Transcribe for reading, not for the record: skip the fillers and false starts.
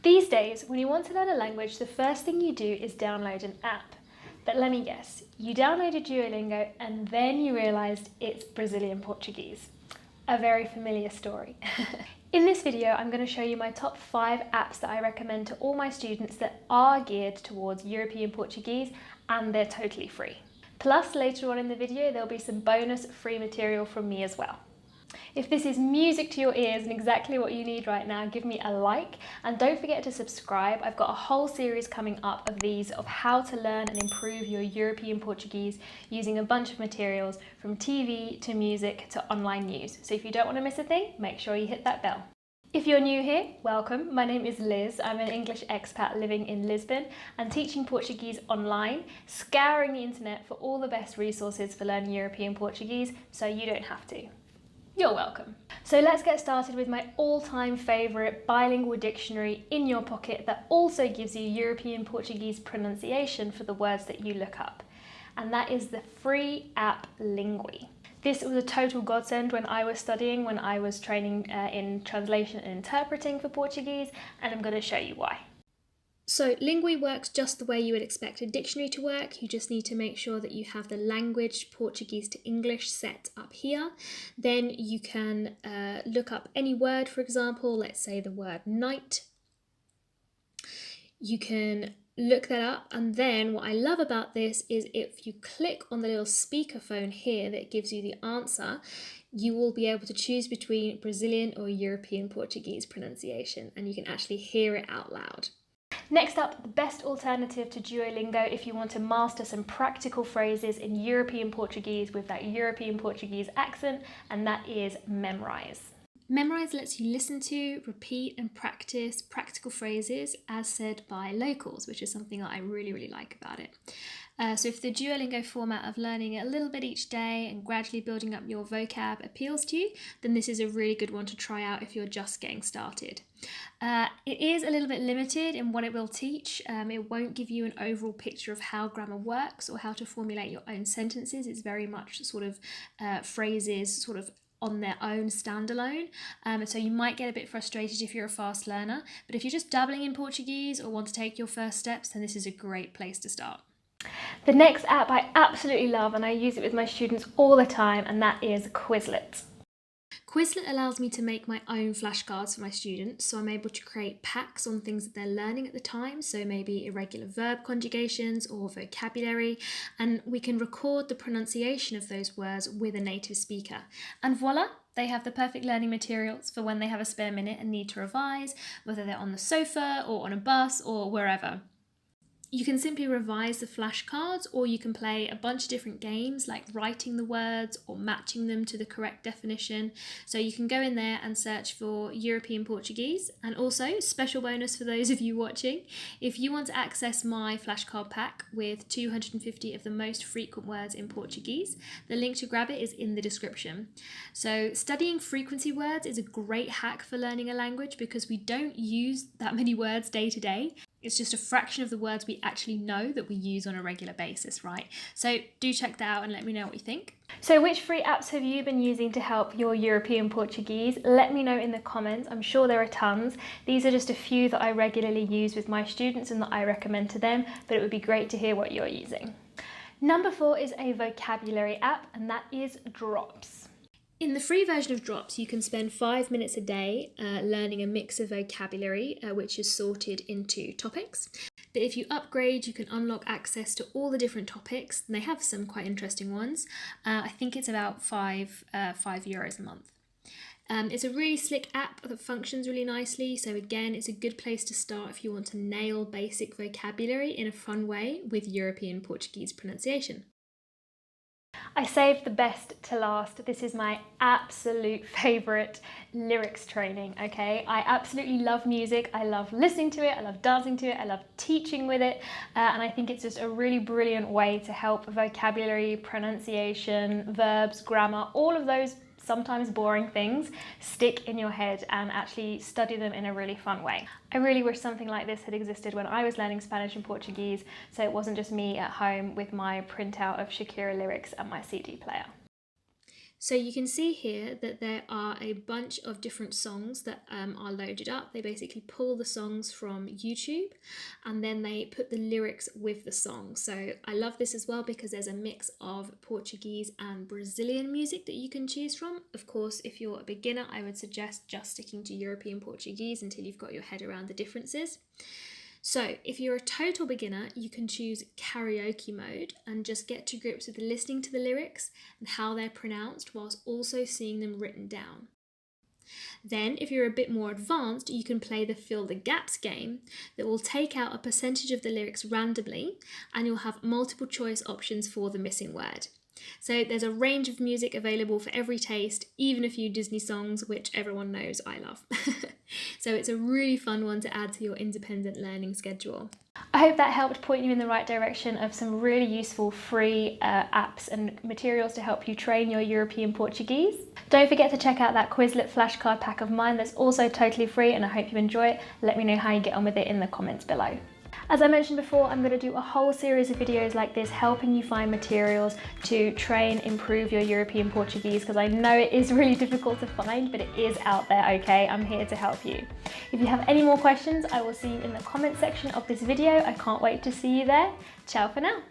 These days, when you want to learn a language, the first thing you do is download an app. But let me guess, you downloaded Duolingo and then you realised it's Brazilian Portuguese. A very familiar story. In this video, I'm going to show you my top 5 apps that I recommend to all my students that are geared towards European Portuguese, and they're totally free. Plus, later on in the video, there'll be some bonus free material from me as well. If this is music to your ears and exactly what you need right now, give me a like, and don't forget to subscribe. I've got a whole series coming up of these of how to learn and improve your European Portuguese using a bunch of materials from TV to music to online news. So if you don't want to miss a thing, make sure you hit that bell. If you're new here, welcome. My name is Liz. I'm an English expat living in Lisbon and teaching Portuguese online, scouring the internet for all the best resources for learning European Portuguese so you don't have to. You're welcome. So let's get started with my all-time favourite bilingual dictionary in your pocket that also gives you European Portuguese pronunciation for the words that you look up. And that is the free app Lingua. This was a total godsend when I was studying, when I was training in translation and interpreting for Portuguese, and I'm going to show you why. So Lingua works just the way you would expect a dictionary to work. You just need to make sure that you have the language Portuguese to English set up here. Then you can look up any word, for example, let's say the word night. You can look that up, and then what I love about this is if you click on the little speakerphone here that gives you the answer, you will be able to choose between Brazilian or European Portuguese pronunciation, and you can actually hear it out loud. Next up, the best alternative to Duolingo if you want to master some practical phrases in European Portuguese with that European Portuguese accent, and that is Memrise. Memrise lets you listen to, repeat and practice practical phrases as said by locals, which is something that I really like about it. So if the Duolingo format of learning a little bit each day and gradually building up your vocab appeals to you, then this is a really good one to try out if you're just getting started. It is a little bit limited in what it will teach. It won't give you an overall picture of how grammar works or how to formulate your own sentences. It's very much sort of phrases sort of on their own standalone, so you might get a bit frustrated if you're a fast learner, but if you're just dabbling in Portuguese or want to take your first steps, then this is a great place to start. The next app I absolutely love, and I use it with my students all the time, and that is Quizlet. Quizlet allows me to make my own flashcards for my students, so I'm able to create packs on things that they're learning at the time, so maybe irregular verb conjugations or vocabulary, and we can record the pronunciation of those words with a native speaker. And voila, they have the perfect learning materials for when they have a spare minute and need to revise, whether they're on the sofa or on a bus or wherever. You can simply revise the flashcards, or you can play a bunch of different games like writing the words or matching them to the correct definition. So you can go in there and search for European Portuguese. And also, special bonus for those of you watching, if you want to access my flashcard pack with 250 of the most frequent words in Portuguese, the link to grab it is in the description. So studying frequency words is a great hack for learning a language because we don't use that many words day to day. It's just a fraction of the words we actually know that we use on a regular basis, right? So do check that out and let me know what you think. So which free apps have you been using to help your European Portuguese? Let me know in the comments. I'm sure there are tons. These are just a few that I regularly use with my students and that I recommend to them, but it would be great to hear what you're using. Number 4 is a vocabulary app, and that is Drops. In the free version of Drops, you can spend 5 minutes a day learning a mix of vocabulary, which is sorted into topics. But if you upgrade, you can unlock access to all the different topics, and they have some quite interesting ones. I think it's about €5 a month. It's a really slick app that functions really nicely, so again, it's a good place to start if you want to nail basic vocabulary in a fun way with European Portuguese pronunciation. I saved the best to last. This is my absolute favourite lyrics training, okay? I absolutely love music. I love listening to it. I love dancing to it. I love teaching with it. And I think it's just a really brilliant way to help vocabulary, pronunciation, verbs, grammar, all of those sometimes boring things stick in your head and actually study them in a really fun way. I really wish something like this had existed when I was learning Spanish and Portuguese, so it wasn't just me at home with my printout of Shakira lyrics and my CD player. So you can see here that there are a bunch of different songs that are loaded up. They basically pull the songs from YouTube and then they put the lyrics with the song. So I love this as well because there's a mix of Portuguese and Brazilian music that you can choose from. Of course, if you're a beginner, I would suggest just sticking to European Portuguese until you've got your head around the differences. So if you're a total beginner, you can choose karaoke mode and just get to grips with listening to the lyrics and how they're pronounced whilst also seeing them written down. Then, if you're a bit more advanced, you can play the Fill the Gaps game that will take out a percentage of the lyrics randomly and you'll have multiple choice options for the missing word. So there's a range of music available for every taste, even a few Disney songs, which everyone knows I love. So it's a really fun one to add to your independent learning schedule. I hope that helped point you in the right direction of some really useful free apps and materials to help you train your European Portuguese. Don't forget to check out that Quizlet flashcard pack of mine that's also totally free, and I hope you enjoy it. Let me know how you get on with it in the comments below. As I mentioned before, I'm going to do a whole series of videos like this helping you find materials to train, improve your European Portuguese, because I know it is really difficult to find, but it is out there, okay? I'm here to help you. If you have any more questions, I will see you in the comment section of this video. I can't wait to see you there. Ciao for now.